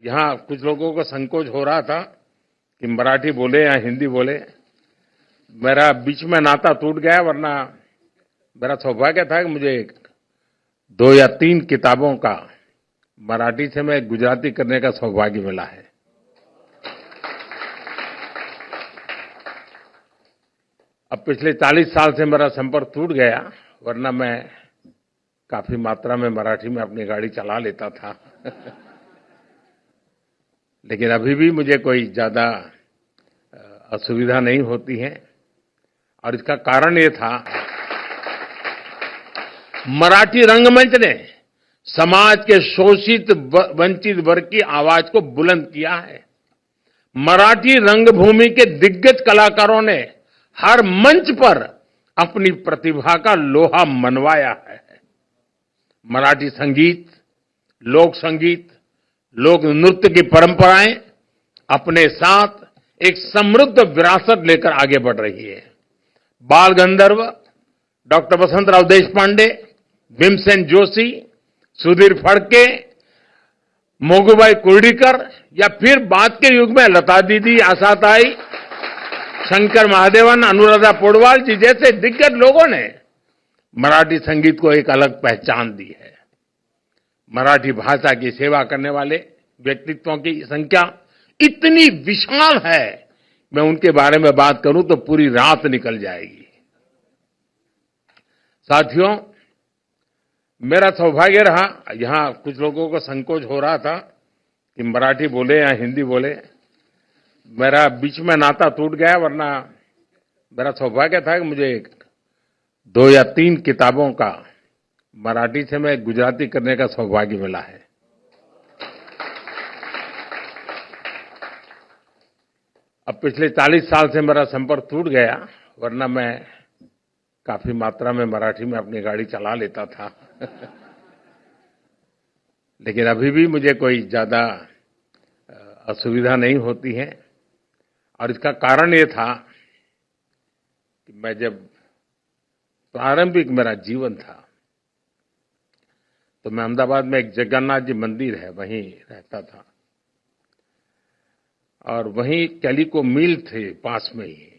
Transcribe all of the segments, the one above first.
यहाँ कुछ लोगों को संकोच हो रहा था कि मराठी बोले या हिंदी बोले। मेरा बीच में नाता टूट गया, वरना मेरा सौभाग्य था कि मुझे 2 या 3 किताबों का मराठी से मैं गुजराती करने का सौभाग्य मिला है। अब पिछले 40 साल से मेरा संपर्क टूट गया, वरना मैं काफी मात्रा में मराठी में अपनी गाड़ी चला लेता था। लेकिन अभी भी मुझे कोई ज्यादा असुविधा नहीं होती है, और इसका कारण ये था, मराठी रंगमंच ने समाज के शोषित वंचित वर्ग की आवाज को बुलंद किया है। मराठी रंगभूमि के दिग्गज कलाकारों ने हर मंच पर अपनी प्रतिभा का लोहा मनवाया है। मराठी संगीत, लोक संगीत, लोक नृत्य की परंपराएं अपने साथ एक समृद्ध विरासत लेकर आगे बढ़ रही है। बाल गंधर्व डॉक्टर वसंतराव देशपांडे, भीमसेन जोशी, सुधीर फड़के, मोगूबाई कुर्डीकर, या फिर बाद के युग में लता दीदी, आशाताई, शंकर महादेवन, अनुराधा पौडवाल जी जैसे दिग्गज लोगों ने मराठी संगीत को एक अलग पहचान दी है। मराठी भाषा की सेवा करने वाले व्यक्तित्वों की संख्या इतनी विशाल है, मैं उनके बारे में बात करूं तो पूरी रात निकल जाएगी। साथियों, मेरा सौभाग्य रहा, यहां कुछ लोगों को संकोच हो रहा था कि मराठी बोले या हिंदी बोले। मेरा बीच में नाता टूट गया, वरना मेरा सौभाग्य था कि मुझे 2 या 3 किताबों का मराठी से मैं गुजराती करने का सौभाग्य मिला है। अब पिछले 40 साल से मेरा संपर्क टूट गया, वरना मैं काफी मात्रा में मराठी में अपनी गाड़ी चला लेता था। लेकिन अभी भी मुझे कोई ज्यादा असुविधा नहीं होती है, और इसका कारण ये था कि मैं जब प्रारंभिक मेरा जीवन था तो मैं अहमदाबाद में एक जगन्नाथ जी मंदिर है, वहीं रहता था, और वहीं कैलिको मिल थे पास में ही,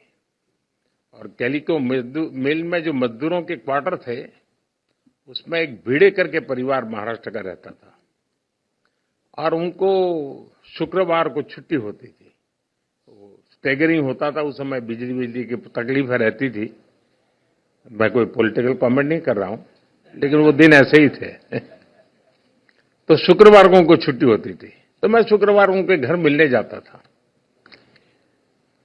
और कैलिको मिल में जो मजदूरों के क्वार्टर थे, उसमें एक भिड़ेकर के परिवार महाराष्ट्र का रहता था, और उनको शुक्रवार को छुट्टी होती थी। स्टेगरिंग होता था उस समय, बिजली की तकलीफ रहती थी। मैं कोई पॉलिटिकल कमेंट नहीं कर रहा हूं, लेकिन वो दिन ऐसे ही थे। तो शुक्रवार को उनको छुट्टी होती थी, तो मैं शुक्रवार उनके घर मिलने जाता था।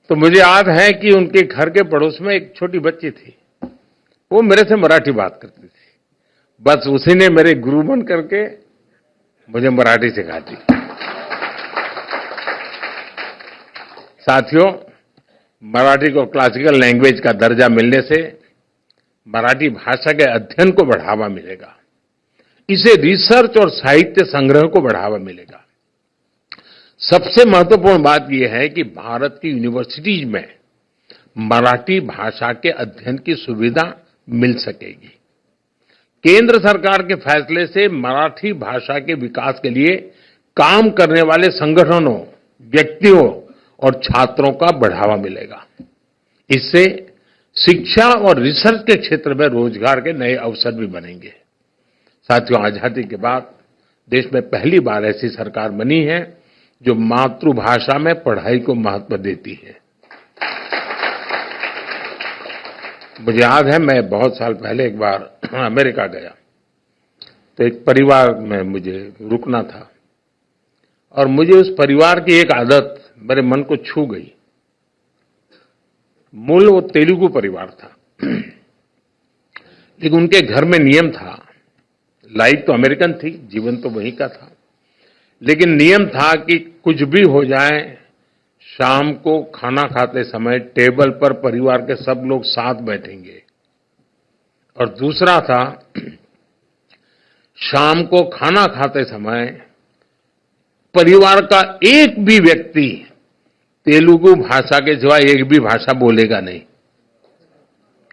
तो मुझे याद है कि उनके घर के पड़ोस में एक छोटी बच्ची थी, वो मेरे से मराठी बात करती थी। बस उसी ने मेरे गुरु बन करके मुझे मराठी सिखा दी। साथियों, मराठी को क्लासिकल लैंग्वेज का दर्जा मिलने से मराठी भाषा के अध्ययन को बढ़ावा मिलेगा, इसे रिसर्च और साहित्य संग्रह को बढ़ावा मिलेगा। सबसे महत्वपूर्ण बात यह है कि भारत की यूनिवर्सिटीज में मराठी भाषा के अध्ययन की सुविधा मिल सकेगी। केंद्र सरकार के फैसले से मराठी भाषा के विकास के लिए काम करने वाले संगठनों, व्यक्तियों और छात्रों का बढ़ावा मिलेगा। इससे शिक्षा और रिसर्च के क्षेत्र में रोजगार के नए अवसर भी बनेंगे। साथियों, आजादी के बाद देश में पहली बार ऐसी सरकार बनी है जो मातृभाषा में पढ़ाई को महत्व देती है। मुझे याद है, मैं बहुत साल पहले एक बार अमेरिका गया, तो एक परिवार में मुझे रुकना था, और मुझे उस परिवार की एक आदत मेरे मन को छू गई। मूल वो तेलुगु परिवार था, लेकिन उनके घर में नियम था, लाइफ तो अमेरिकन थी, जीवन तो वहीं का था, लेकिन नियम था कि कुछ भी हो जाए, शाम को खाना खाते समय टेबल पर परिवार के सब लोग साथ बैठेंगे। और दूसरा था, शाम को खाना खाते समय परिवार का एक भी व्यक्ति तेलुगु भाषा के सिवा एक भी भाषा बोलेगा नहीं।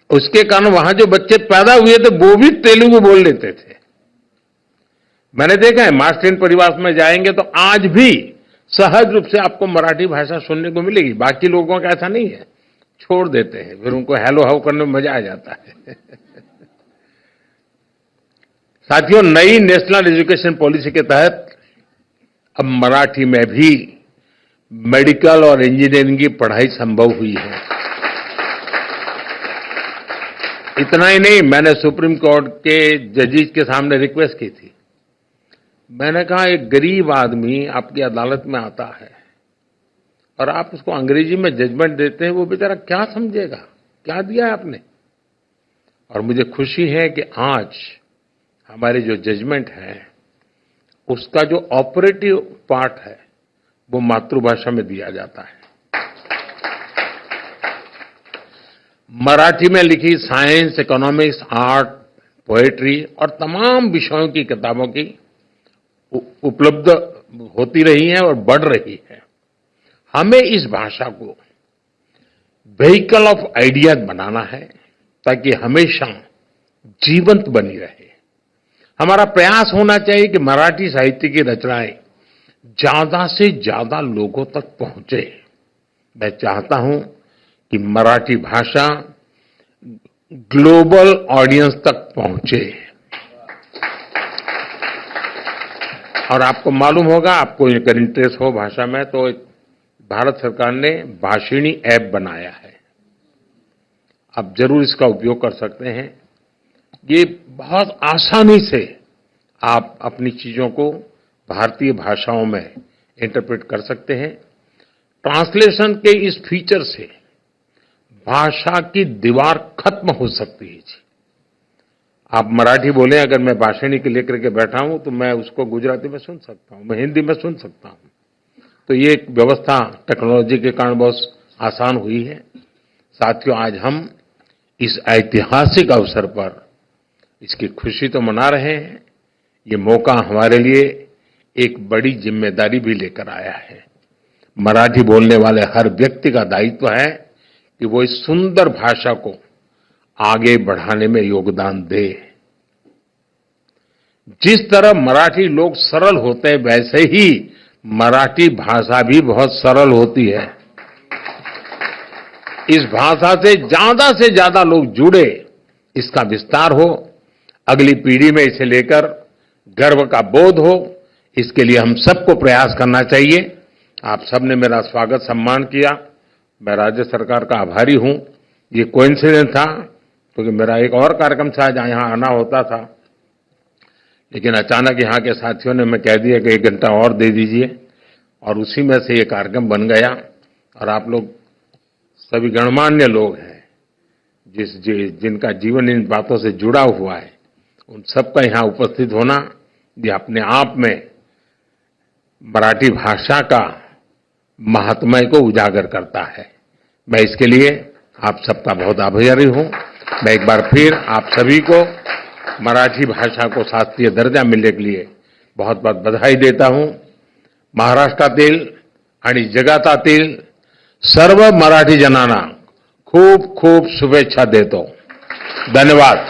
उसके कारण वहां जो बच्चे पैदा हुए थे वो भी तेलुगु बोल लेते थे। मैंने देखा है महाराष्ट्रीयन परिवार में जाएंगे तो आज भी सहज रूप से आपको मराठी भाषा सुनने को मिलेगी। बाकी लोगों का ऐसा नहीं है, छोड़ देते हैं, फिर उनको हेलो हाउ करने में मजा आ जाता है। साथियों, नई नेशनल एजुकेशन पॉलिसी के तहत अब मराठी में भी मेडिकल और इंजीनियरिंग की पढ़ाई संभव हुई है। इतना ही नहीं, मैंने सुप्रीम कोर्ट के जजेस के सामने रिक्वेस्ट की थी। मैंने कहा एक गरीब आदमी आपकी अदालत में आता है और आप उसको अंग्रेजी में जजमेंट देते हैं, वो बेचारा क्या समझेगा, क्या दिया है आपने। और मुझे खुशी है कि आज हमारे जो जजमेंट है उसका जो ऑपरेटिव पार्ट है वो मातृभाषा में दिया जाता है। मराठी में लिखी साइंस, इकोनॉमिक्स, आर्ट, पोएट्री और तमाम विषयों की किताबों की उपलब्ध होती रही है और बढ़ रही है। हमें इस भाषा को व्हीकल ऑफ आइडियाज बनाना है ताकि हमेशा जीवंत बनी रहे। हमारा प्रयास होना चाहिए कि मराठी साहित्य की रचनाएं ज्यादा से ज्यादा लोगों तक पहुंचे। मैं चाहता हूं कि मराठी भाषा ग्लोबल ऑडियंस तक पहुंचे। और आपको मालूम होगा, आपको अगर इंटरेस्ट हो भाषा में, तो भारत सरकार ने भाषिणी ऐप बनाया है, आप जरूर इसका उपयोग कर सकते हैं। ये बहुत आसानी से आप अपनी चीजों को भारतीय भाषाओं में इंटरप्रेट कर सकते हैं। ट्रांसलेशन के इस फीचर से भाषा की दीवार खत्म हो सकती है। आप मराठी बोले, अगर मैं भाषिणी के लेकर के बैठा हूं तो मैं उसको गुजराती में सुन सकता हूं, मैं हिंदी में सुन सकता हूं। तो ये एक व्यवस्था टेक्नोलॉजी के कारण बहुत आसान हुई है। साथियों, आज हम इस ऐतिहासिक अवसर पर इसकी खुशी तो मना रहे हैं, ये मौका हमारे लिए एक बड़ी जिम्मेदारी भी लेकर आया है। मराठी बोलने वाले हर व्यक्ति का दायित्व है कि वो इस सुंदर भाषा को आगे बढ़ाने में योगदान दे। जिस तरह मराठी लोग सरल होते हैं, वैसे ही मराठी भाषा भी बहुत सरल होती है। इस भाषा से ज्यादा लोग जुड़े, इसका विस्तार हो, अगली पीढ़ी में इसे लेकर गर्व का बोध हो, इसके लिए हम सबको प्रयास करना चाहिए। आप सबने मेरा स्वागत सम्मान किया, मैं राज्य सरकार का आभारी हूं। ये कोइंसिडेंस था क्योंकि मेरा एक और कार्यक्रम था जहां यहां आना होता था, लेकिन अचानक यहां के साथियों ने मैं कह दिया कि 1 घंटा और दे दीजिए, और उसी में से ये कार्यक्रम बन गया। और आप लोग सभी गणमान्य लोग हैं जिनका जीवन इन बातों से जुड़ा हुआ है, उन सबका यहां उपस्थित होना ये अपने आप में मराठी भाषा का महात्म्य को उजागर करता है। मैं इसके लिए आप सबका बहुत आभारी हूं। मैं एक बार फिर आप सभी को मराठी भाषा को शास्त्रीय दर्जा मिलने के लिए बहुत बहुत बधाई देता हूं। महाराष्ट्रातील आणि जगातील सर्व मराठी जनांना खूप खूप शुभेच्छा देतो। धन्यवाद।